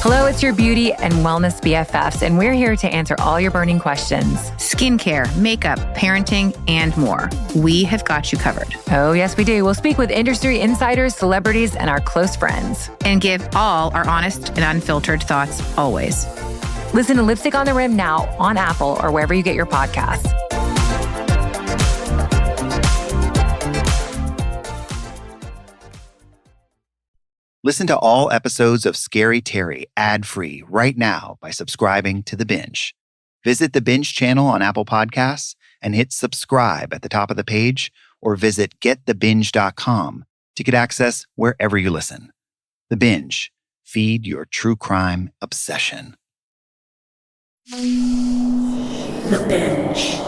Hello, it's your beauty and wellness BFFs, and we're here to answer all your burning questions. Skincare, makeup, parenting, and more. We have got you covered. Oh, yes, we do. We'll speak with industry insiders, celebrities, and our close friends. And give all our honest and unfiltered thoughts always. Listen to Lipstick on the Rim now on Apple or wherever you get your podcasts. Listen to all episodes of Scary Terri ad-free right now by subscribing to The Binge. Visit the Binge channel on Apple Podcasts and hit subscribe at the top of the page, or visit getthebinge.com to get access wherever you listen. The Binge. Feed your true crime obsession. The Binge.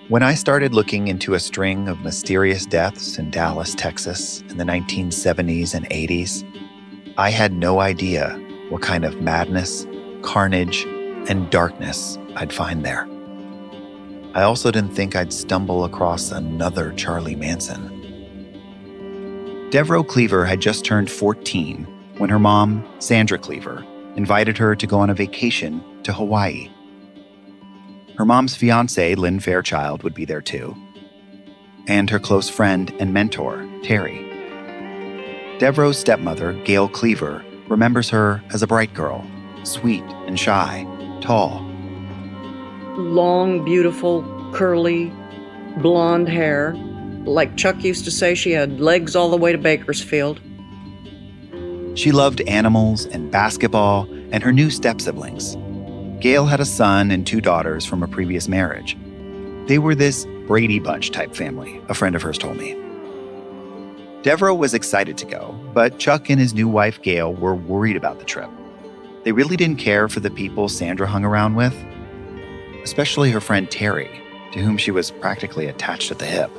When I started looking into a string of mysterious deaths in Dallas, Texas in the 1970s and 80s, I had no idea what kind of madness, carnage, and darkness I'd find there. I also didn't think I'd stumble across another Charlie Manson. Devereaux Cleaver had just turned 14 when her mom, Sandra Cleaver, invited her to go on a vacation to Hawaii. Her mom's fiancé, Lynn Fairchild, would be there too, and her close friend and mentor, Terri. Devereaux's stepmother, Gail Cleaver, remembers her as a bright girl, sweet and shy, tall. Long, beautiful, curly, blonde hair. Like Chuck used to say, she had legs all the way to Bakersfield. She loved animals and basketball and her new step-siblings. Gail had a son and 2 daughters from a previous marriage. They were this Brady Bunch type family, a friend of hers told me. Devereaux was excited to go, but Chuck and his new wife Gail were worried about the trip. They really didn't care for the people Sandra hung around with, especially her friend Terri, to whom she was practically attached at the hip.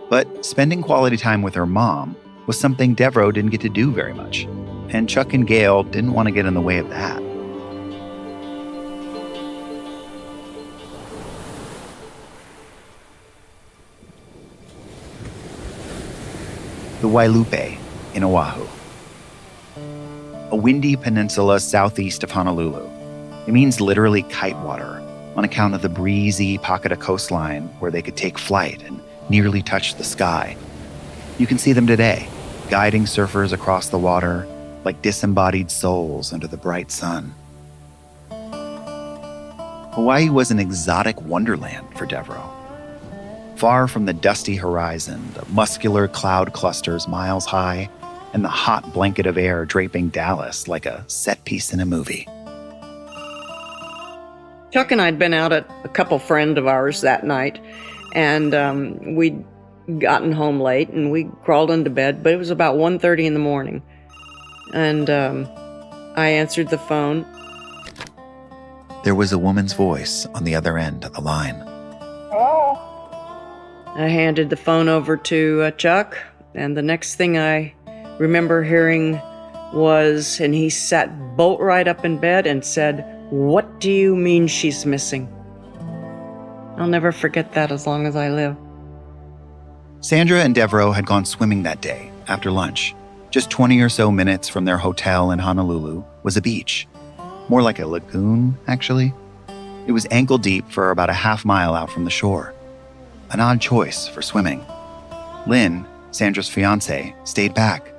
But spending quality time with her mom was something Devereaux didn't get to do very much, and Chuck and Gail didn't want to get in the way of that. The Wailupe in Oahu. A windy peninsula southeast of Honolulu. It means literally kite water on account of the breezy pocket of coastline where they could take flight and nearly touch the sky. You can see them today, guiding surfers across the water like disembodied souls under the bright sun. Hawaii was an exotic wonderland for Devereaux. Far from the dusty horizon, the muscular cloud clusters miles high, and the hot blanket of air draping Dallas like a set piece in a movie. Chuck and I had been out at a couple friends of ours that night, and we'd gotten home late, and we crawled into bed, but it was about 1:30 in the morning. And I answered the phone. There was a woman's voice on the other end of the line. I handed the phone over to Chuck, and the next thing I remember hearing was, and he sat bolt right up in bed and said, "What do you mean she's missing?" I'll never forget that as long as I live. Sandra and Devereaux had gone swimming that day after lunch. Just 20 or so minutes from their hotel in Honolulu was a beach. More like a lagoon, actually. It was ankle deep for about a half mile out from the shore. An odd choice for swimming. Lynn, Sandra's fiancé, stayed back,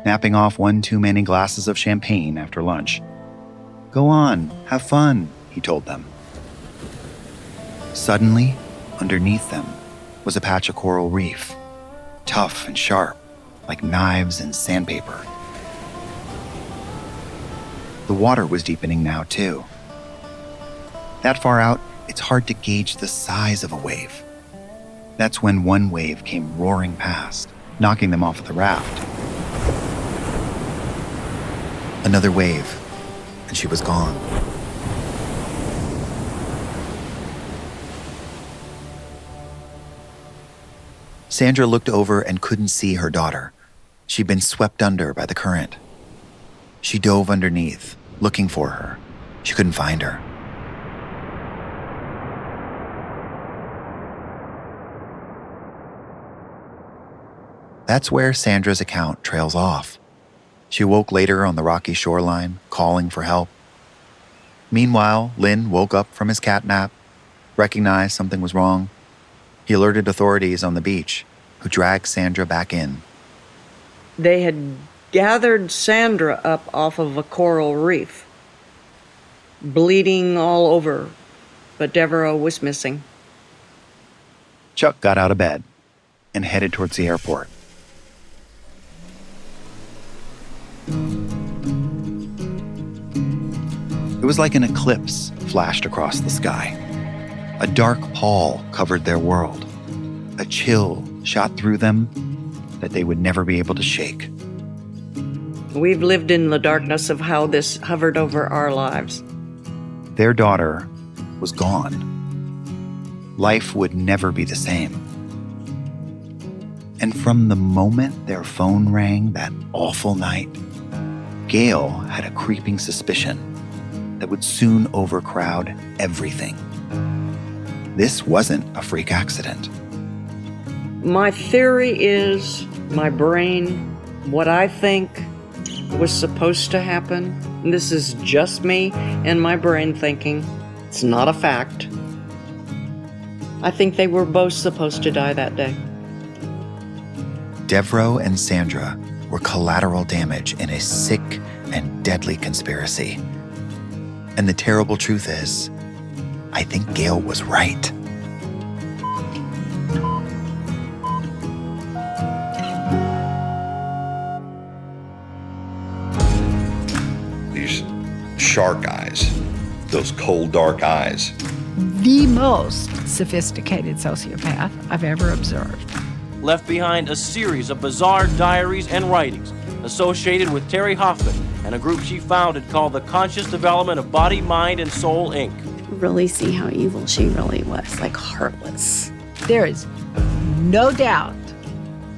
napping off 1 too many glasses of champagne after lunch. "Go on, have fun," he told them. Suddenly, underneath them was a patch of coral reef, tough and sharp, like knives and sandpaper. The water was deepening now, too. That far out, it's hard to gauge the size of a wave. That's when one wave came roaring past, knocking them off of the raft. Another wave, and she was gone. Sandra looked over and couldn't see her daughter. She'd been swept under by the current. She dove underneath, looking for her. She couldn't find her. . That's where Sandra's account trails off. She woke later on the rocky shoreline, calling for help. Meanwhile, Lynn woke up from his cat nap, recognized something was wrong. He alerted authorities on the beach, who dragged Sandra back in. They had gathered Sandra up off of a coral reef, bleeding all over, but Devereaux was missing. Chuck got out of bed and headed towards the airport. It was like an eclipse flashed across the sky. A dark pall covered their world. A chill shot through them that they would never be able to shake. We've lived in the darkness of how this hovered over our lives. Their daughter was gone. Life would never be the same. And from the moment their phone rang that awful night, Gail had a creeping suspicion that would soon overcrowd everything. This wasn't a freak accident. My theory is my brain, what I think was supposed to happen, and this is just me and my brain thinking, it's not a fact. I think they were both supposed to die that day. Devereaux and Sandra were collateral damage in a sick and deadly conspiracy. And the terrible truth is, I think Gail was right. These shark eyes, those cold, dark eyes. The most sophisticated sociopath I've ever observed. Left behind a series of bizarre diaries and writings associated with Terri Hoffman and a group she founded called the Conscious Development of Body, Mind, and Soul, Inc. Really see how evil she really was, like heartless. There is no doubt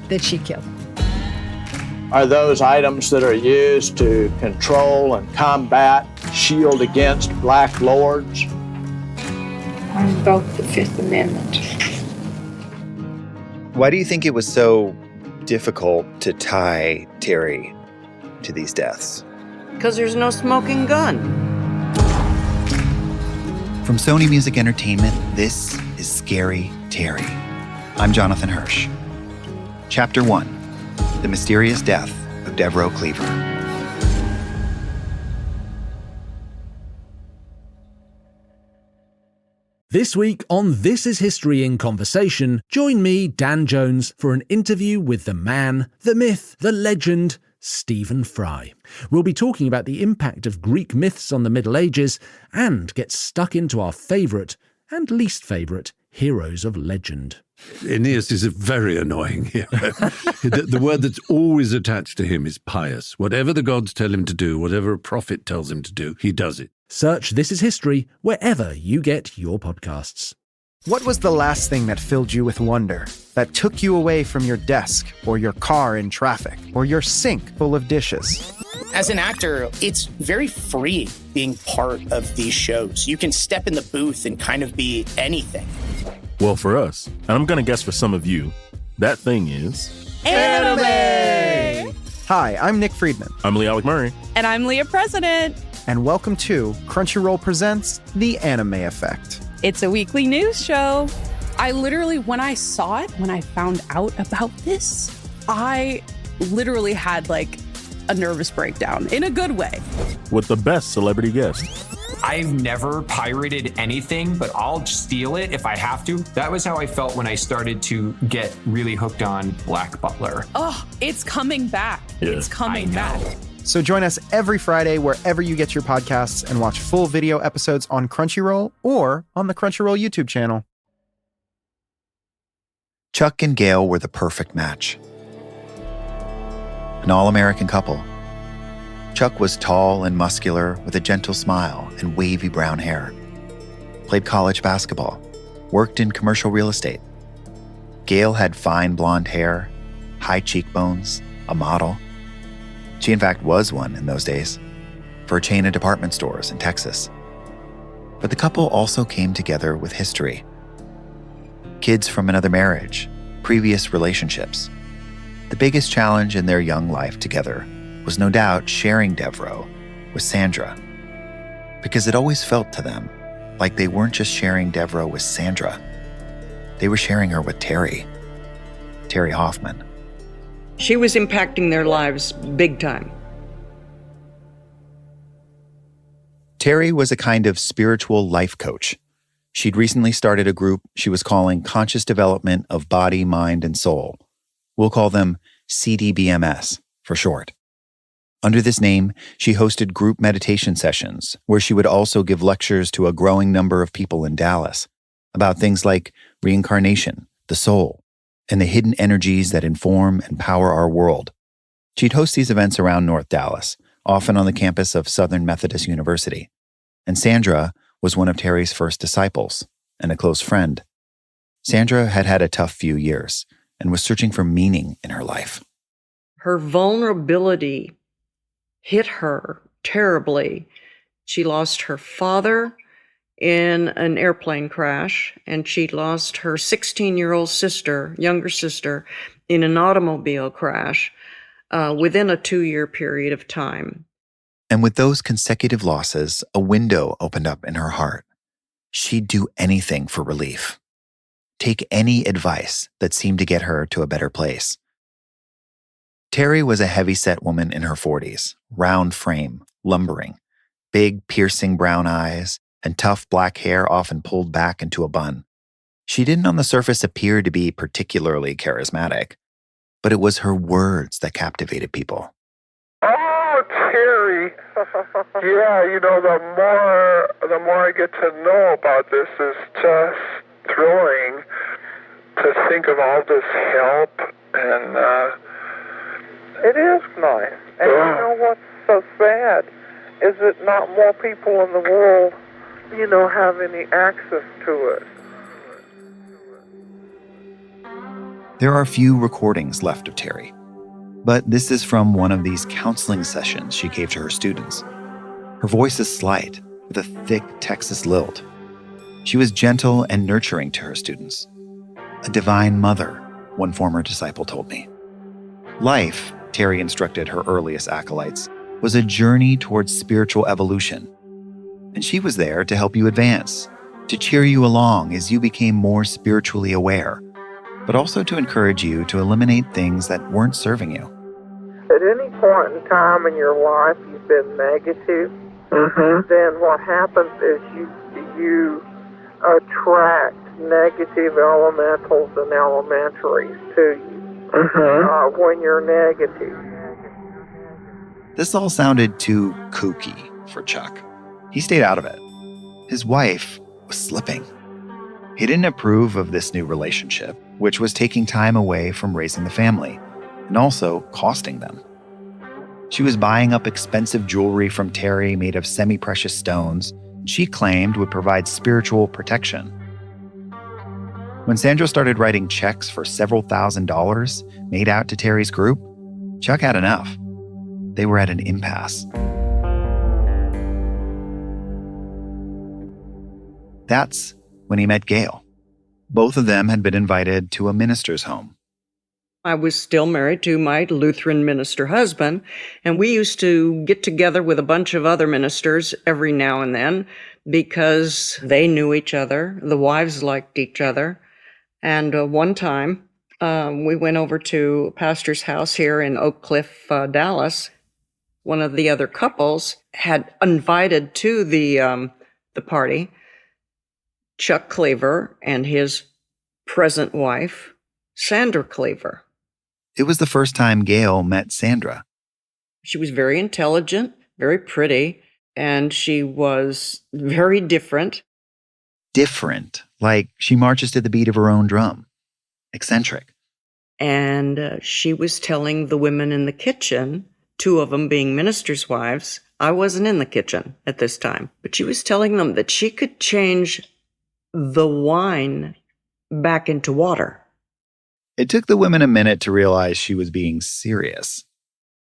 that she killed him. Are those items that are used to control and combat, shield against black lords? I invoke the Fifth Amendment. Why do you think it was so difficult to tie Terri to these deaths? Because there's no smoking gun. From Sony Music Entertainment, this is Scary Terri. I'm Jonathan Hirsch. Chapter 1, The Mysterious Death of Devereaux Cleaver. This week on This Is History in Conversation, join me, Dan Jones, for an interview with the man, the myth, the legend, Stephen Fry. We'll be talking about the impact of Greek myths on the Middle Ages and get stuck into our favourite and least favourite heroes of legend. Aeneas is a very annoying hero. The word that's always attached to him is pious. Whatever the gods tell him to do, whatever a prophet tells him to do, he does it. Search This Is History wherever you get your podcasts. What was the last thing that filled you with wonder, that took you away from your desk, or your car in traffic, or your sink full of dishes? As an actor, it's very free being part of these shows. You can step in the booth and kind of be anything. Well, for us, and I'm going to guess for some of you, that thing is... Anime! Hi, I'm Nick Friedman. I'm Lee Alec Murray. And I'm Leah President. And welcome to Crunchyroll Presents The Anime Effect. It's a weekly news show. I literally, when I saw it, when I found out about this, I literally had like a nervous breakdown in a good way. With the best celebrity guest. I've never pirated anything, but I'll steal it if I have to. That was how I felt when I started to get really hooked on Black Butler. Oh, it's coming back. Yeah. It's coming back. So join us every Friday wherever you get your podcasts and watch full video episodes on Crunchyroll or on the Crunchyroll YouTube channel. Chuck and Gail were the perfect match. An all-American couple. Chuck was tall and muscular with a gentle smile and wavy brown hair. Played college basketball. Worked in commercial real estate. Gail had fine blonde hair, high cheekbones, a model. She in fact was one in those days, for a chain of department stores in Texas. But the couple also came together with history. Kids from another marriage, previous relationships. The biggest challenge in their young life together was no doubt sharing Devereaux with Sandra, because it always felt to them like they weren't just sharing Devereaux with Sandra. They were sharing her with Terri Hoffman. She was impacting their lives big time. Terri was a kind of spiritual life coach. She'd recently started a group she was calling Conscious Development of Body, Mind, and Soul. We'll call them CDBMS for short. Under this name, she hosted group meditation sessions where she would also give lectures to a growing number of people in Dallas about things like reincarnation, the soul, and the hidden energies that inform and power our world. She'd host these events around North Dallas, often on the campus of Southern Methodist University. And Sandra was one of Terri's first disciples and a close friend. Sandra had had a tough few years and was searching for meaning in her life. Her vulnerability hit her terribly. She lost her father in an airplane crash, and she lost her 16-year-old sister, younger sister, in an automobile crash within a 2-year period of time. And with those consecutive losses, a window opened up in her heart. She'd do anything for relief. Take any advice that seemed to get her to a better place. Terri was a heavy-set woman in her 40s, round frame, lumbering, big, piercing brown eyes, and tough black hair often pulled back into a bun. She didn't on the surface appear to be particularly charismatic, but it was her words that captivated people. Oh, Terri. Yeah, the more I get to know about this, is just thrilling to think of all this help, and it is nice. And you know what's so sad is that not more people in the world, have any access to it. There are few recordings left of Terri, but this is from one of these counseling sessions she gave to her students. Her voice is slight, with a thick Texas lilt. She was gentle and nurturing to her students. A divine mother, one former disciple told me. Life, Terri instructed her earliest acolytes, was a journey towards spiritual evolution. And she was there to help you advance, to cheer you along as you became more spiritually aware, but also to encourage you to eliminate things that weren't serving you. At any point in time in your life you've been negative, then what happens is you attract negative elementals and elementaries to you when you're negative. This all sounded too kooky for Chuck. He stayed out of it. His wife was slipping. He didn't approve of this new relationship, which was taking time away from raising the family and also costing them. She was buying up expensive jewelry from Terri made of semi-precious stones she claimed would provide spiritual protection. When Sandra started writing checks for several $1,000s made out to Terri's group, Chuck had enough. They were at an impasse. That's when he met Gail. Both of them had been invited to a minister's home. I was still married to my Lutheran minister husband, and we used to get together with a bunch of other ministers every now and then because they knew each other. The wives liked each other. And one time, we went over to a pastor's house here in Oak Cliff, Dallas. One of the other couples had invited to the party Chuck Cleaver and his present wife, Sandra Cleaver. It was the first time Gail met Sandra. She was very intelligent, very pretty, and she was very different. Different, like she marches to the beat of her own drum. Eccentric. And she was telling the women in the kitchen, 2 of them being ministers' wives. I wasn't in the kitchen at this time, but she was telling them that she could change the wine back into water. It took the women a minute to realize she was being serious.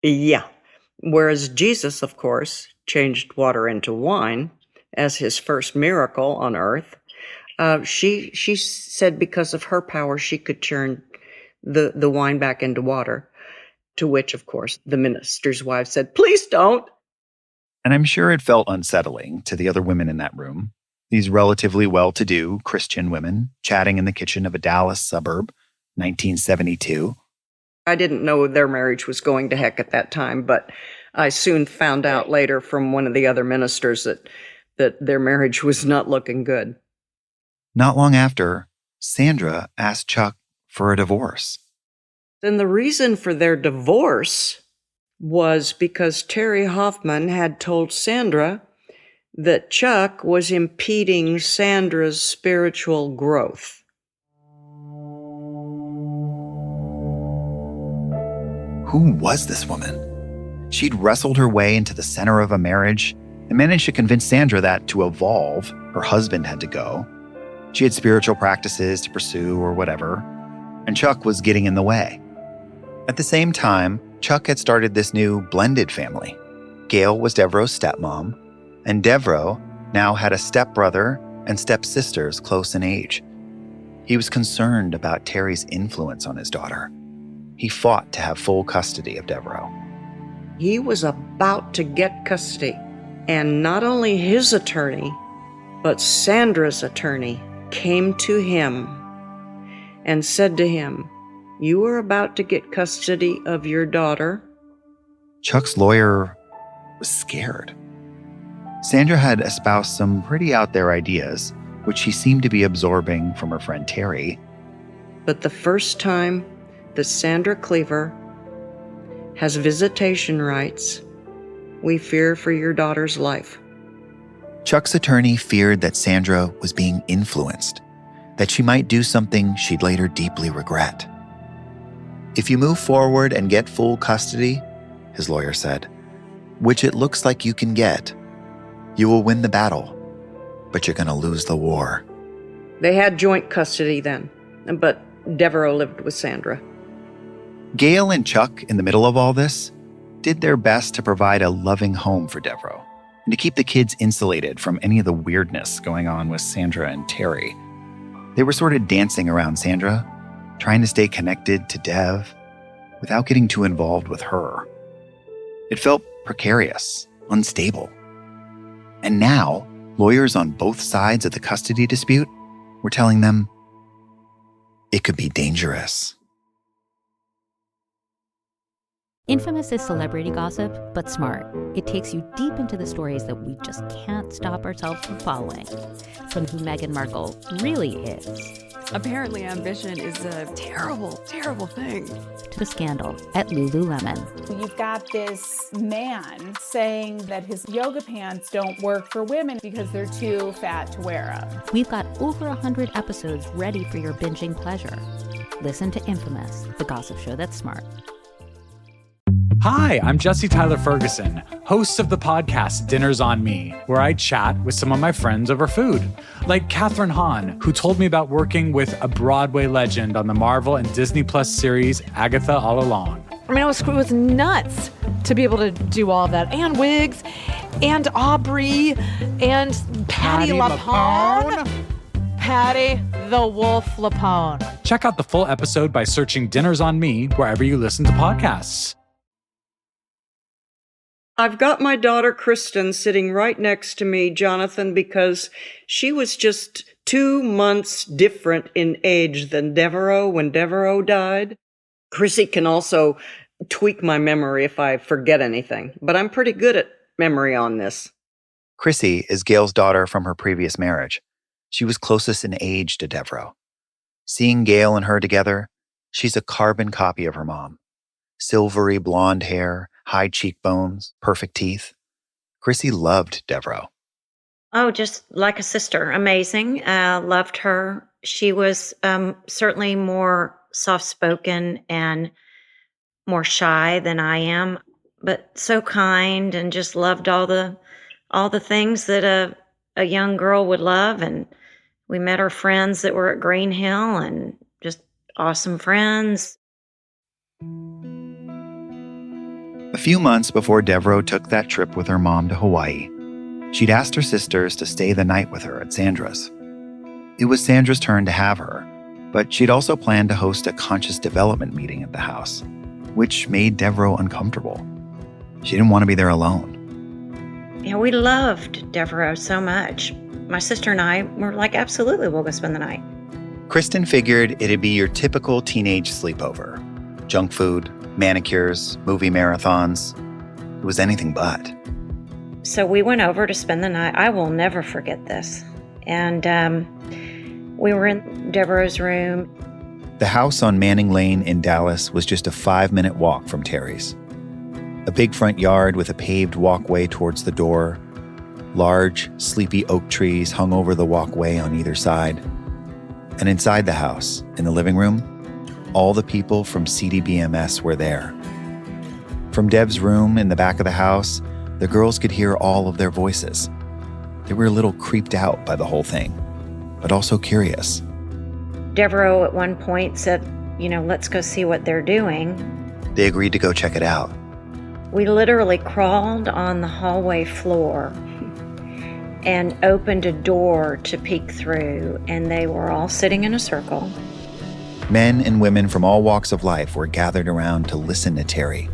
Yeah. Whereas Jesus, of course, changed water into wine as his first miracle on earth. She said because of her power, she could turn the wine back into water. To which, of course, the minister's wife said, "Please don't." And I'm sure it felt unsettling to the other women in that room, these relatively well-to-do Christian women chatting in the kitchen of a Dallas suburb, 1972. I didn't know their marriage was going to heck at that time, but I soon found out later from one of the other ministers that their marriage was not looking good. Not long after, Sandra asked Chuck for a divorce. Then the reason for their divorce was because Terri Hoffman had told Sandra that Chuck was impeding Sandra's spiritual growth. Who was this woman? She'd wrestled her way into the center of a marriage and managed to convince Sandra that to evolve, her husband had to go. She had spiritual practices to pursue or whatever, and Chuck was getting in the way. At the same time, Chuck had started this new blended family. Gail was Devereaux's stepmom, and Devereaux now had a stepbrother and stepsisters close in age. He was concerned about Terri's influence on his daughter. He fought to have full custody of Devereaux. He was about to get custody, and not only his attorney, but Sandra's attorney came to him and said to him, "You are about to get custody of your daughter." Chuck's lawyer was scared. Sandra had espoused some pretty out there ideas, which she seemed to be absorbing from her friend Terri. But the first time that Sandra Cleaver has visitation rights, we fear for your daughter's life. Chuck's attorney feared that Sandra was being influenced, that she might do something she'd later deeply regret. "If you move forward and get full custody," his lawyer said, "which it looks like you can get, you will win the battle, but you're going to lose the war." They had joint custody then, but Devereaux lived with Sandra. Gail and Chuck, in the middle of all this, did their best to provide a loving home for Devereaux and to keep the kids insulated from any of the weirdness going on with Sandra and Terri. They were sort of dancing around Sandra, trying to stay connected to Dev without getting too involved with her. It felt precarious, unstable. And now, lawyers on both sides of the custody dispute were telling them it could be dangerous. Infamous is celebrity gossip, but smart. It takes you deep into the stories that we just can't stop ourselves from following. From who Meghan Markle really is. Apparently ambition is a terrible, terrible thing. To the scandal at Lululemon. You've got this man saying that his yoga pants don't work for women because they're too fat to wear them. We've got over 100 episodes ready for your binging pleasure. Listen to Infamous, the gossip show that's smart. Hi, I'm Jesse Tyler Ferguson, host of the podcast Dinner's on Me, where I chat with some of my friends over food, like Katherine Hahn, who told me about working with a Broadway legend on the Marvel and Disney Plus series Agatha All Along. I mean, it was nuts to be able to do all of that. And Wiggs, and Aubrey, and Patty LaPone. Patty the Wolf LaPone. Check out the full episode by searching Dinner's on Me wherever you listen to podcasts. I've got my daughter Kristen sitting right next to me, Jonathan, because she was just 2 months different in age than Devereaux when Devereaux died. Chrissy can also tweak my memory if I forget anything, but I'm pretty good at memory on this. Chrissy is Gail's daughter from her previous marriage. She was closest in age to Devereaux. Seeing Gail and her together, she's a carbon copy of her mom. Silvery blonde hair, high cheekbones, perfect teeth. Chrissy loved Devereaux. Oh, just like a sister. Amazing. Loved her. She was certainly more soft-spoken and more shy than I am, but so kind and just loved all the things that a young girl would love. And we met our friends that were at Green Hill and just awesome friends. A few months before Devereaux took that trip with her mom to Hawaii, she'd asked her sisters to stay the night with her at Sandra's. It was Sandra's turn to have her, but she'd also planned to host a conscious development meeting at the house. which made Devereaux uncomfortable. She didn't want to be there alone. Yeah, we loved Devereaux so much. My sister and I were like, absolutely, we'll go spend the night. Kristen figured it'd be your typical teenage sleepover. Junk food, manicures, movie marathons. It was anything but. So we went over to spend the night. I will never forget this. And we were in Devereaux's room. The house on Manning Lane in Dallas was just a 5-minute walk from Terri's. A big front yard with a paved walkway towards the door. Large, sleepy oak trees hung over the walkway on either side. And inside the house, in the living room, all the people from CDBMS were there. From Dev's room in the back of the house, the girls could hear all of their voices. They were a little creeped out by the whole thing, but also curious. Devereaux at one point said, let's go see what they're doing. They agreed to go check it out. We literally crawled on the hallway floor and opened a door to peek through, and they were all sitting in a circle. Men and women from all walks of life were gathered around to listen to Terri.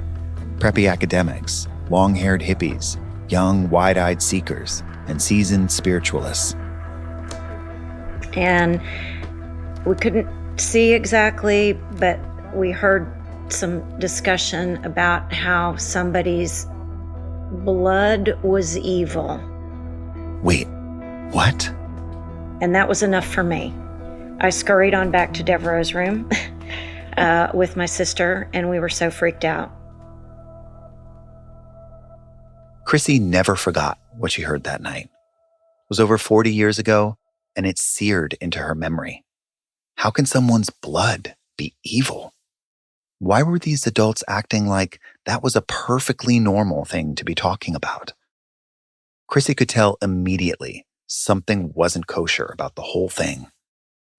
Preppy academics, long-haired hippies, young, wide-eyed seekers, and seasoned spiritualists. And we couldn't see exactly, but we heard some discussion about how somebody's blood was evil. Wait, what? And that was enough for me. I scurried on back to Devereaux's room with my sister, and we were so freaked out. Chrissy never forgot what she heard that night. It was over 40 years ago, and it seared into her memory. How can someone's blood be evil? Why were these adults acting like that was a perfectly normal thing to be talking about? Chrissy could tell immediately something wasn't kosher about the whole thing.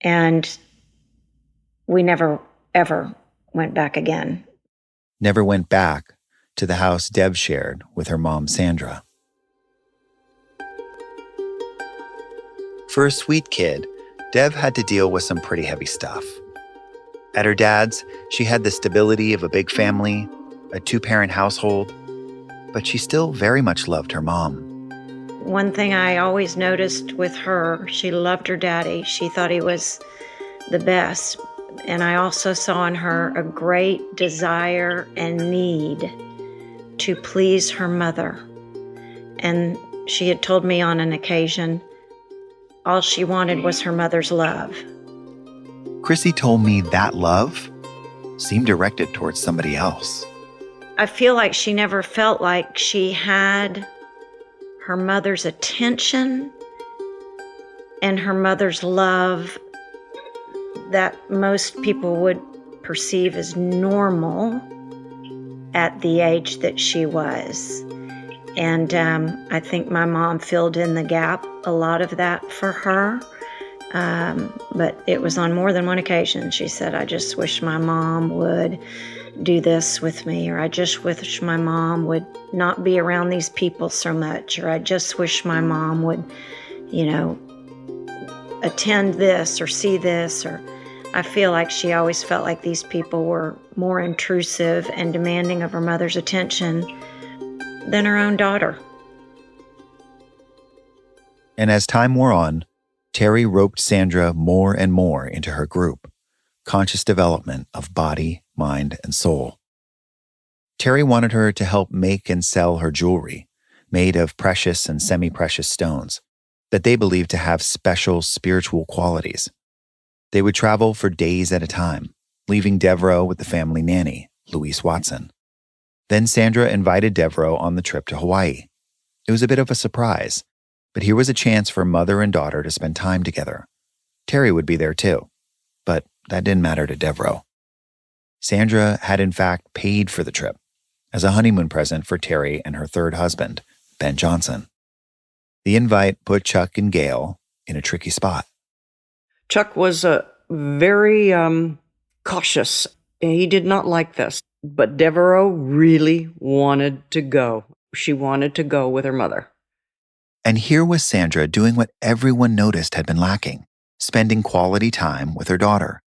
And we never, ever went back again. Never went back to the house Dev shared with her mom, Sandra. For a sweet kid, Dev had to deal with some pretty heavy stuff. At her dad's, she had the stability of a big family, a 2-parent household, but she still very much loved her mom. One thing I always noticed with her, she loved her daddy. She thought he was the best. And I also saw in her a great desire and need to please her mother. And she had told me on an occasion, all she wanted was her mother's love. Chrissy told me that love seemed directed towards somebody else. I feel like she never felt like she had her mother's attention and her mother's love that most people would perceive as normal at the age that she was. And I think my mom filled in the gap, a lot of that for her. But it was on more than one occasion. She said, I just wish my mom would do this with me, or I just wish my mom would not be around these people so much, or I just wish my mom would, attend this or see this, or I feel like she always felt like these people were more intrusive and demanding of her mother's attention than her own daughter. And as time wore on, Terri roped Sandra more and more into her group, Conscious Development of Body, Mind, and Soul. Terri wanted her to help make and sell her jewelry, made of precious and semi-precious stones, that they believed to have special spiritual qualities. They would travel for days at a time, leaving Devereaux with the family nanny, Louise Watson. Then Sandra invited Devereaux on the trip to Hawaii. It was a bit of a surprise, but here was a chance for mother and daughter to spend time together. Terri would be there too, but that didn't matter to Devereaux. Sandra had in fact paid for the trip as a honeymoon present for Terri and her third husband, Ben Johnson. The invite put Chuck and Gail in a tricky spot. Chuck was very cautious. He did not like this, but Devereaux really wanted to go. She wanted to go with her mother. And here was Sandra doing what everyone noticed had been lacking, spending quality time with her daughter.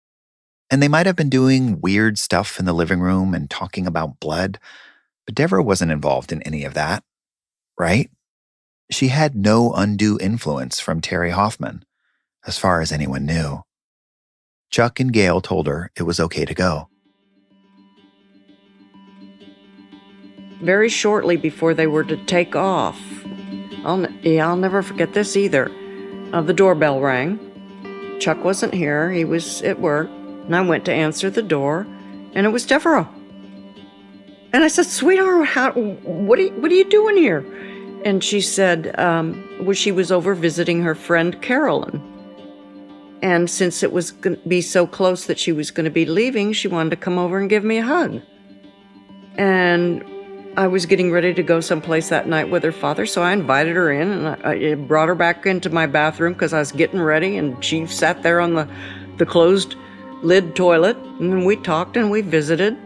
And they might have been doing weird stuff in the living room and talking about blood, but Devereaux wasn't involved in any of that, right? She had no undue influence from Terri Hoffman, as far as anyone knew. Chuck and Gail told her it was okay to go. Very shortly before they were to take off, I'll never forget this either. The doorbell rang. Chuck wasn't here. He was at work. And I went to answer the door, and it was Devereaux. And I said, "Sweetheart, what are you doing here?" And she said, she was over visiting her friend Carolyn. And since it was going to be so close that she was going to be leaving, she wanted to come over and give me a hug. And I was getting ready to go someplace that night with her father, so I invited her in, and I brought her back into my bathroom because I was getting ready, and she sat there on the closed lid toilet, and we talked and we visited.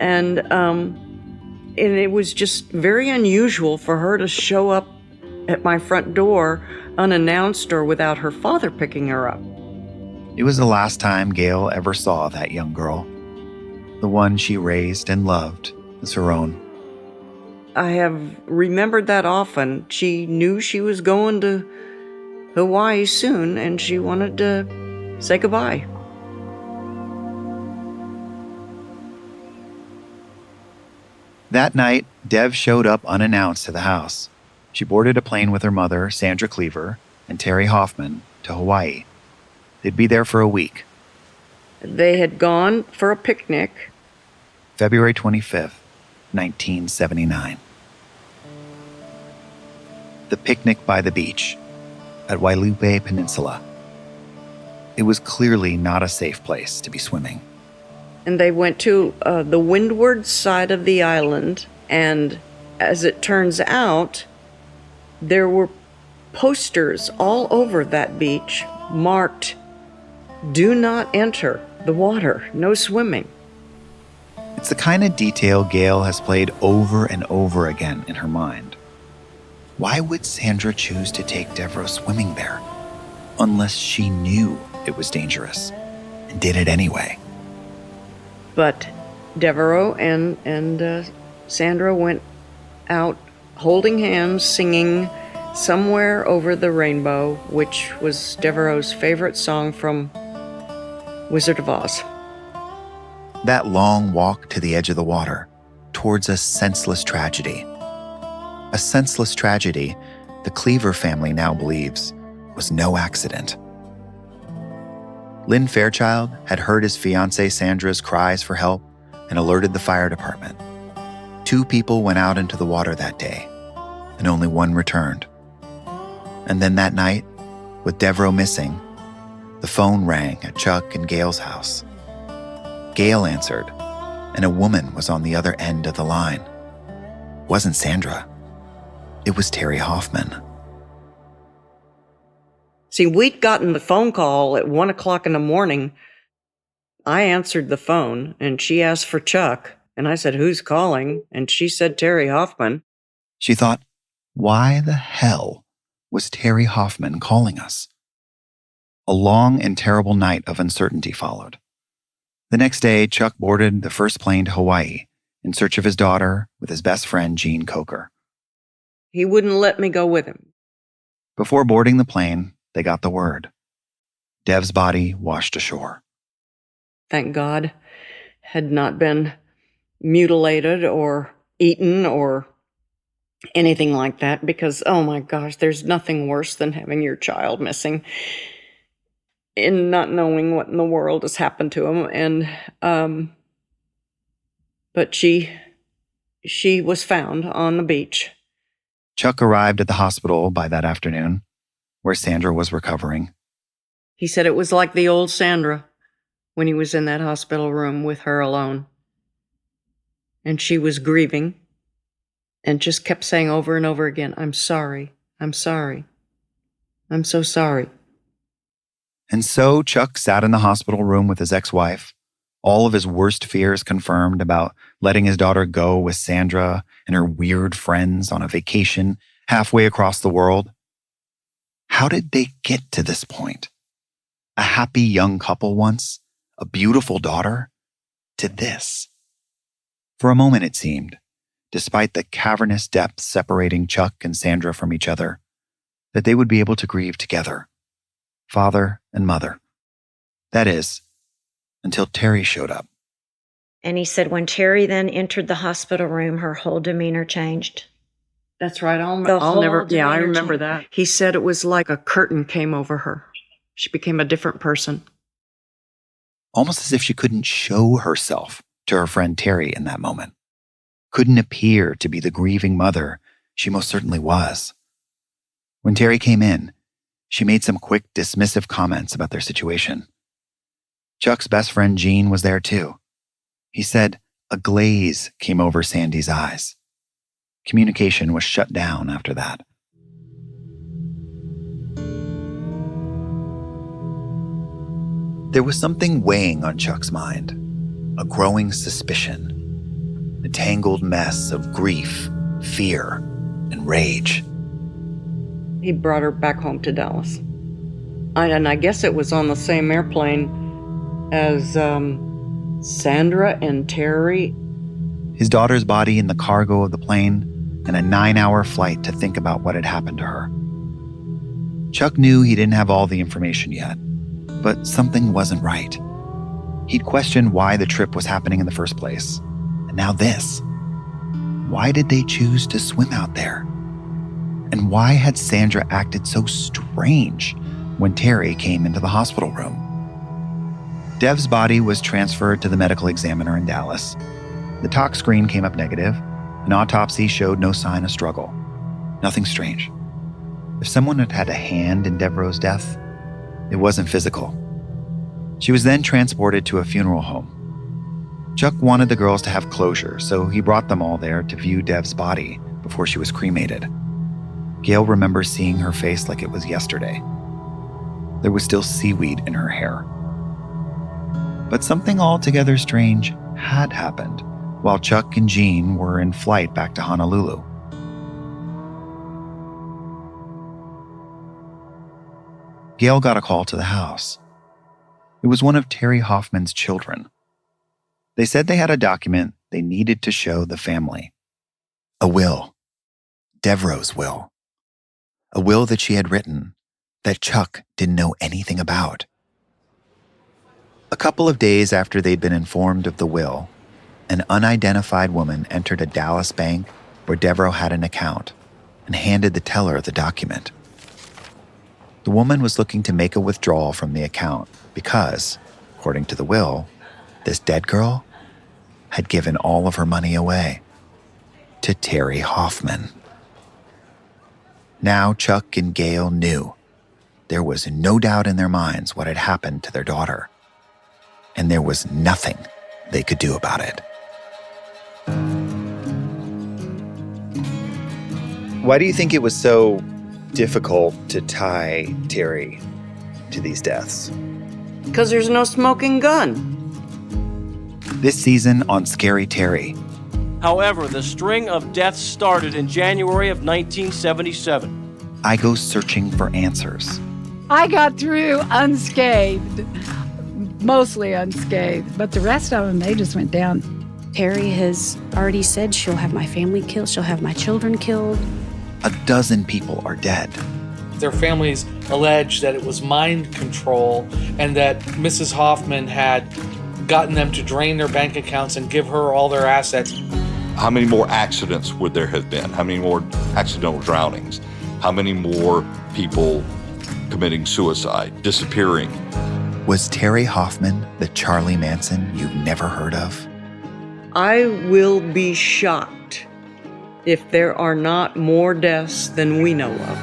And it was just very unusual for her to show up at my front door unannounced or without her father picking her up. It was the last time Gail ever saw that young girl, the one she raised and loved as her own. I have remembered that often. She knew she was going to Hawaii soon, and she wanted to say goodbye. That night, Dev showed up unannounced to the house. She boarded a plane with her mother, Sandra Cleaver, and Terri Hoffman to Hawaii. They'd be there for a week. They had gone for a picnic. February 25th, 1979. The picnic by the beach at Wailupe Peninsula. It was clearly not a safe place to be swimming. And they went to the windward side of the island, and as it turns out, there were posters all over that beach marked, "Do not enter the water, no swimming." It's the kind of detail Gail has played over and over again in her mind. Why would Sandra choose to take Devereaux swimming there, unless she knew it was dangerous and did it anyway? But Devereaux and Sandra went out holding hands, singing "Somewhere Over the Rainbow," which was Devereaux's favorite song from Wizard of Oz. That long walk to the edge of the water, towards a senseless tragedy. A senseless tragedy the Cleaver family now believes was no accident. Lynn Fairchild had heard his fiancée Sandra's cries for help and alerted the fire department. 2 people went out into the water that day, and only 1 returned. And then that night, with Devereaux missing, the phone rang at Chuck and Gail's house. Gail answered, and a woman was on the other end of the line. It wasn't Sandra. It was Terri Hoffman. See, we'd gotten the phone call at 1 o'clock in the morning. I answered the phone, and she asked for Chuck, and I said, "Who's calling?" And she said, "Terri Hoffman." She thought, why the hell was Terri Hoffman calling us? A long and terrible night of uncertainty followed. The next day, Chuck boarded the first plane to Hawaii in search of his daughter with his best friend, Gene Coker. He wouldn't let me go with him. Before boarding the plane, they got the word. Dev's body washed ashore. Thank God, had not been mutilated or eaten or anything like that, because, oh my gosh, there's nothing worse than having your child missing and not knowing what in the world has happened to him. And, but she was found on the beach. Chuck arrived at the hospital by that afternoon, where Sandra was recovering. He said it was like the old Sandra when he was in that hospital room with her alone. And she was grieving and just kept saying over and over again, "I'm sorry, I'm sorry, I'm so sorry." And so Chuck sat in the hospital room with his ex-wife, all of his worst fears confirmed about letting his daughter go with Sandra and her weird friends on a vacation halfway across the world. How did they get to this point? A happy young couple once, a beautiful daughter, to this. For a moment, it seemed, despite the cavernous depths separating Chuck and Sandra from each other, that they would be able to grieve together, father and mother. That is, until Terri showed up. And he said when Terri then entered the hospital room, her whole demeanor changed. That's right. The I'll whole never. Yeah, I demeanor remember changed. that. He said it was like a curtain came over her. She became a different person. Almost as if she couldn't show herself to her friend Terri in that moment. Couldn't appear to be the grieving mother she most certainly was. When Terri came in, she made some quick, dismissive comments about their situation. Chuck's best friend Gene was there too. He said a glaze came over Sandy's eyes. Communication was shut down after that. There was something weighing on Chuck's mind, a growing suspicion, a tangled mess of grief, fear, and rage. He brought her back home to Dallas. And I guess it was on the same airplane as Sandra and Terri. His daughter's body in the cargo of the plane, and a 9-hour flight to think about what had happened to her. Chuck knew he didn't have all the information yet, but something wasn't right. He'd questioned why the trip was happening in the first place. And now this. Why did they choose to swim out there? And why had Sandra acted so strange when Terri came into the hospital room? Dev's body was transferred to the medical examiner in Dallas. The tox screen came up negative. An autopsy showed no sign of struggle. Nothing strange. If someone had had a hand in Devereaux's death, it wasn't physical. She was then transported to a funeral home. Chuck wanted the girls to have closure, so he brought them all there to view Dev's body before she was cremated. Gail remembers seeing her face like it was yesterday. There was still seaweed in her hair. But something altogether strange had happened while Chuck and Gene were in flight back to Honolulu. Gail got a call to the house. It was one of Terri Hoffman's children. They said they had a document they needed to show the family. A will. Devereaux's will. A will that she had written that Chuck didn't know anything about. A couple of days after they'd been informed of the will, an unidentified woman entered a Dallas bank where Devereaux had an account and handed the teller the document. The woman was looking to make a withdrawal from the account because, according to the will, this dead girl had given all of her money away to Terri Hoffman. Now Chuck and Gail knew there was no doubt in their minds what had happened to their daughter, and there was nothing they could do about it. Why do you think it was so difficult to tie Terri to these deaths? Because there's no smoking gun. This season on Scary Terri. However, the string of deaths started in January of 1977. I go searching for answers. I got through unscathed, mostly unscathed, but the rest of them, they just went down. Terri has already said she'll have my family killed, she'll have my children killed. 12 people are dead. Their families allege that it was mind control and that Mrs. Hoffman had gotten them to drain their bank accounts and give her all their assets. How many more accidents would there have been? How many more accidental drownings? How many more people committing suicide, disappearing? Was Terri Hoffman the Charlie Manson you've never heard of? I will be shocked if there are not more deaths than we know of.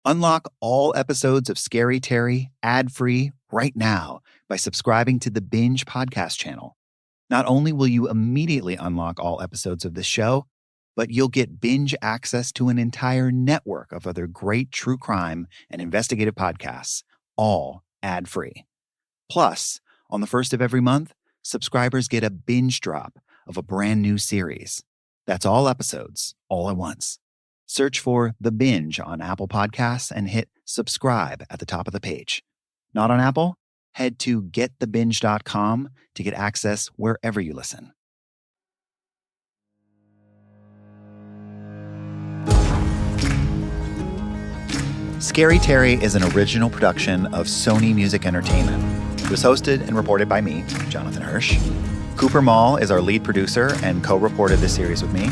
Unlock all episodes of Scary Terri ad-free right now by subscribing to the Binge podcast channel. Not only will you immediately unlock all episodes of this show, but you'll get Binge access to an entire network of other great true crime and investigative podcasts, all ad-free. Plus, on the first of every month, subscribers get a binge drop of a brand new series. That's all episodes, all at once. Search for The Binge on Apple Podcasts and hit subscribe at the top of the page. Not on Apple? Head to getthebinge.com to get access wherever you listen. Scary Terry is an original production of Sony Music Entertainment. It was hosted and reported by me, Jonathan Hirsch. Cooper Mall is our lead producer and co-reported this series with me.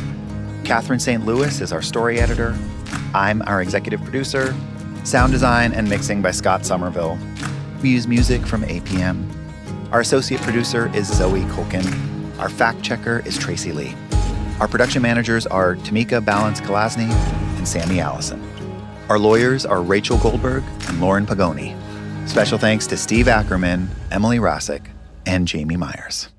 Catherine St. Louis is our story editor. I'm our executive producer. Sound design and mixing by Scott Somerville. We use music from APM. Our associate producer is Zoe Kolkin. Our fact checker is Tracy Lee. Our production managers are Tamika Balance-Kalasny and Sammy Allison. Our lawyers are Rachel Goldberg and Lauren Pagoni. Special thanks to Steve Ackerman, Emily Rosick, and Jamie Myers.